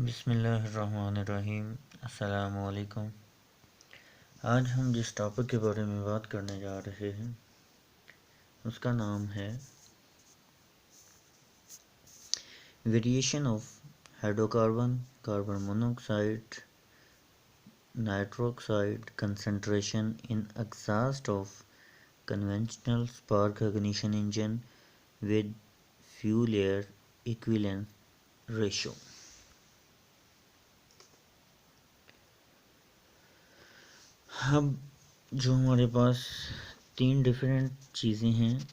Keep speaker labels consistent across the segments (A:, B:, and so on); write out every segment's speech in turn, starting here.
A: बिस्मिल्लाहिर्रहमानिर्रहीम। अस्सलामुअलैकुम। आज हम जिस टॉपिक के बारे में बात करने जा रहे हैं उसका नाम है variation of hydrocarbon, carbon monoxide, nitroxide concentration in exhaust of conventional spark ignition engine with fuel air equivalence ratio. अब जो हमारे पास तीन डिफरेंट चीज़ें हैं,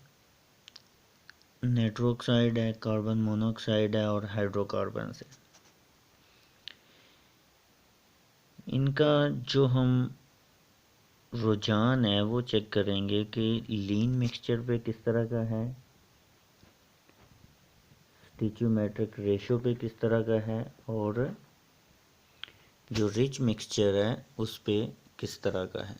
A: नाइट्रोक्साइड है, कार्बन मोनोऑक्साइड है और हाइड्रोकार्बन है। इनका जो हम रुझान है वो चेक करेंगे कि लीन मिक्सचर पे किस तरह का है, स्टिचियोमेट्रिक रेशो पे किस तरह का है और जो रिच मिक्सचर है उस पे किस तरह का है।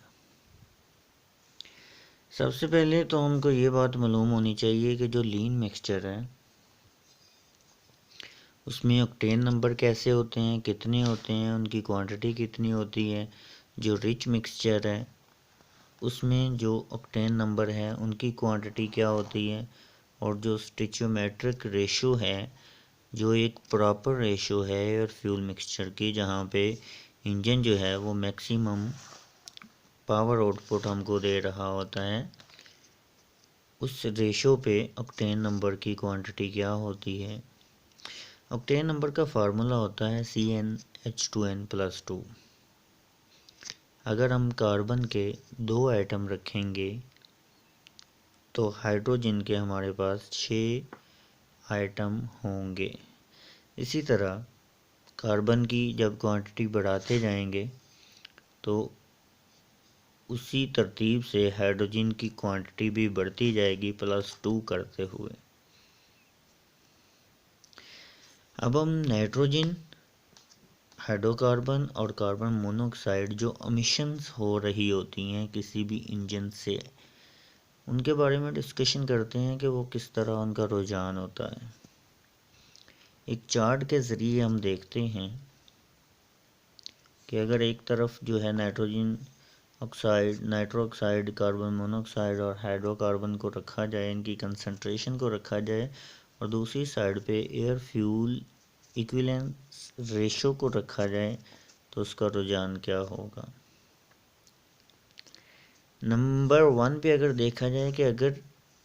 A: सबसे पहले तो हमको ये बात मालूम होनी चाहिए कि जो लीन मिक्सचर है उसमें ऑक्टेन नंबर कैसे होते हैं, कितने होते हैं, उनकी क्वांटिटी कितनी होती है। जो रिच मिक्सचर है उसमें जो ऑक्टेन नंबर है उनकी क्वांटिटी क्या होती है। और जो स्टिचियोमेट्रिक रेशो है, जो एक प्रॉपर रेशो है एयर फ्यूल मिक्सचर की, जहाँ पे इंजन जो है वो मैक्सिमम पावर आउटपुट हमको दे रहा होता है, उस रेशो पे ऑक्टेन नंबर की क्वांटिटी क्या होती है। ऑक्टेन नंबर का फार्मूला होता है CnH2n+2। अगर हम कार्बन के 2 आइटम रखेंगे तो हाइड्रोजन के हमारे पास 6 आइटम होंगे। इसी तरह कार्बन की जब क्वांटिटी बढ़ाते जाएंगे तो उसी तरतीब से हाइड्रोजन की क्वांटिटी भी बढ़ती जाएगी +2 करते हुए। अब हम नाइट्रोजन, हाइड्रोकार्बन और कार्बन मोनोऑक्साइड जो एमिशंस हो रही होती हैं किसी भी इंजन से, उनके बारे में डिस्कशन करते हैं कि वो किस तरह उनका रुझान होता है। एक चार्ट के ज़रिए हम देखते हैं कि अगर एक तरफ जो है nitrogen oxide, nitro oxide, carbon monoxide और हाइड्रोकार्बन को रखा जाए, इनकी कंसंट्रेशन को रखा जाए, और दूसरी साइड पे एयर फ्यूल इक्विवेलेंस रेशो को रखा जाए तो उसका रुझान क्या होगा। नंबर 1 पे अगर देखा जाए कि अगर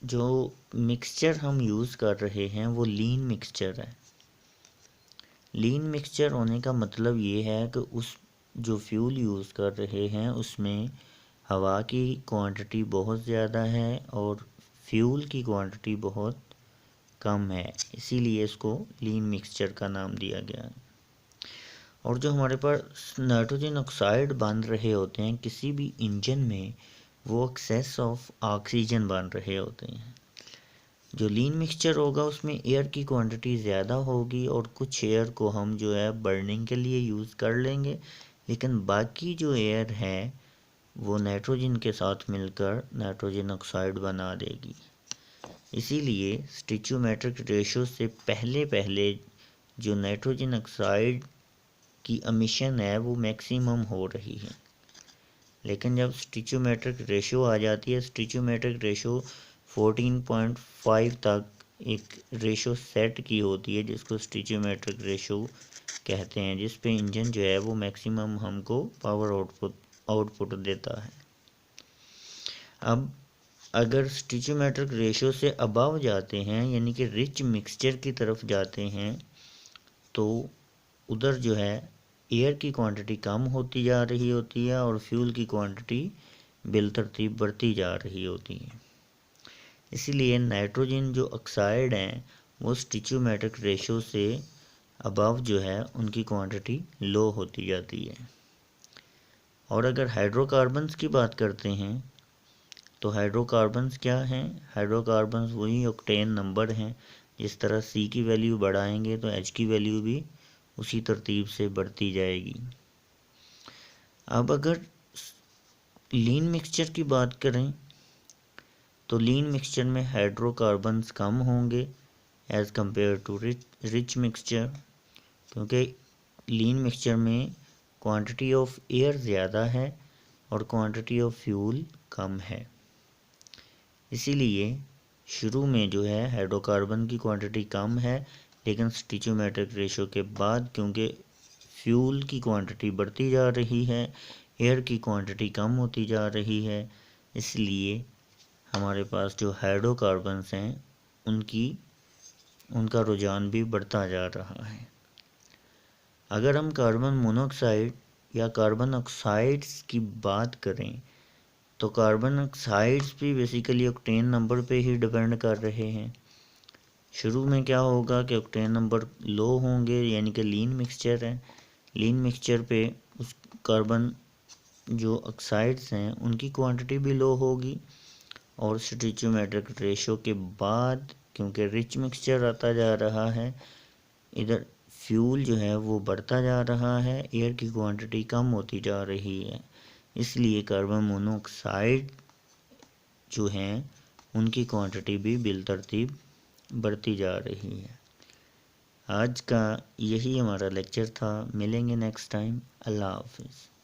A: जो मिक्सचर हम यूज़ कर रहे हैं वो लीन मिक्सचर है। लीन मिक्सचर होने का मतलब ये है कि उस जो फ्यूल यूज़ कर रहे हैं उसमें हवा की क्वांटिटी बहुत ज़्यादा है और फ्यूल की क्वांटिटी बहुत कम है, इसीलिए इसको लीन मिक्सचर का नाम दिया गया है। और जो हमारे पास नाइट्रोजन ऑक्साइड बन रहे होते हैं किसी भी इंजन में, वो एक्सेस ऑफ ऑक्सीजन बन रहे होते हैं। जो लीन मिक्सचर होगा उसमें एयर की क्वांटिटी ज़्यादा होगी और कुछ एयर को हम जो है बर्निंग के लिए यूज़ कर लेंगे, लेकिन बाकी जो एयर है वो नाइट्रोजन के साथ मिलकर नाइट्रोजन ऑक्साइड बना देगी। इसीलिए स्टिचियोमेट्रिक रेशो से पहले जो नाइट्रोजन ऑक्साइड की एमिशन है वो मैक्सिमम हो रही है। लेकिन जब स्टिचियोमेट्रिक रेशो आ जाती है, स्टिचियोमेट्रिक रेशो 14.5 तक एक रेशो सेट की होती है जिसको स्टिचियोमेट्रिक रेशो कहते हैं, जिस पे इंजन जो है वो मैक्सिमम हमको पावर आउटपुट देता है। अब अगर स्टिचियोमेट्रिक रेशो से अबव जाते हैं, यानी कि रिच मिक्सचर की तरफ जाते हैं, तो उधर जो है एयर की क्वांटिटी कम होती जा रही होती है और फ्यूल की क्वांटिटी बिलतरतीब बढ़ती जा रही होती है। इसीलिए नाइट्रोजन जो ऑक्साइड हैं वो स्टिचियोमेट्रिक रेशो से अबव जो है उनकी क्वांटिटी लो होती जाती है। और अगर हाइड्रोकार्बन्स की बात करते हैं तो हाइड्रोकार्बन्स क्या हैं? हाइड्रोकार्बन्स वही ऑक्टेन नंबर हैं। जिस तरह C की वैल्यू बढ़ाएंगे तो H की वैल्यू भी उसी तरतीब से बढ़ती जाएगी। अब अगर लीन मिक्सचर की बात करें तो लीन मिक्सचर में हाइड्रोकार्बन्स कम होंगे as compare to rich mixture, क्योंकि लीन मिक्सचर में क्वांटिटी ऑफ एयर ज़्यादा है और क्वांटिटी ऑफ फ्यूल कम है। इसीलिए शुरू में जो है हाइड्रोकार्बन की क्वांटिटी कम है, लेकिन स्टिचोमेट्रिक रेशो के बाद क्योंकि फ्यूल की क्वांटिटी बढ़ती जा रही है, एयर की क्वांटिटी कम होती जा रही है, इसलिए हमारे पास जो हाइड्रोकार्बन्स हैं उनका रुझान भी बढ़ता जा रहा है। अगर हम कार्बन मोनोऑक्साइड या कार्बन ऑक्साइड्स की बात करें तो कार्बन ऑक्साइड्स भी बेसिकली ऑक्टेन नंबर पे ही डिपेंड कर रहे हैं। शुरू में क्या होगा कि ऑक्टेन नंबर लो होंगे, यानी कि लीन मिक्सचर है। लीन मिक्सचर पे उस कार्बन जो ऑक्साइड्स हैं उनकी क्वांटिटी भी लो होगी, और स्टोइचियोमेट्रिक रेशो के बाद क्योंकि रिच मिक्सचर आता जा रहा है, इधर फ्यूल जो है वो बढ़ता जा रहा है, एयर की क्वांटिटी कम होती जा रही है, इसलिए कार्बन मोनोऑक्साइड जो हैं उनकी क्वांटिटी भी बिलतरतीब बढ़ती जा रही है। आज का यही हमारा लेक्चर था। मिलेंगे नेक्स्ट टाइम। अल्लाह हाफिज़।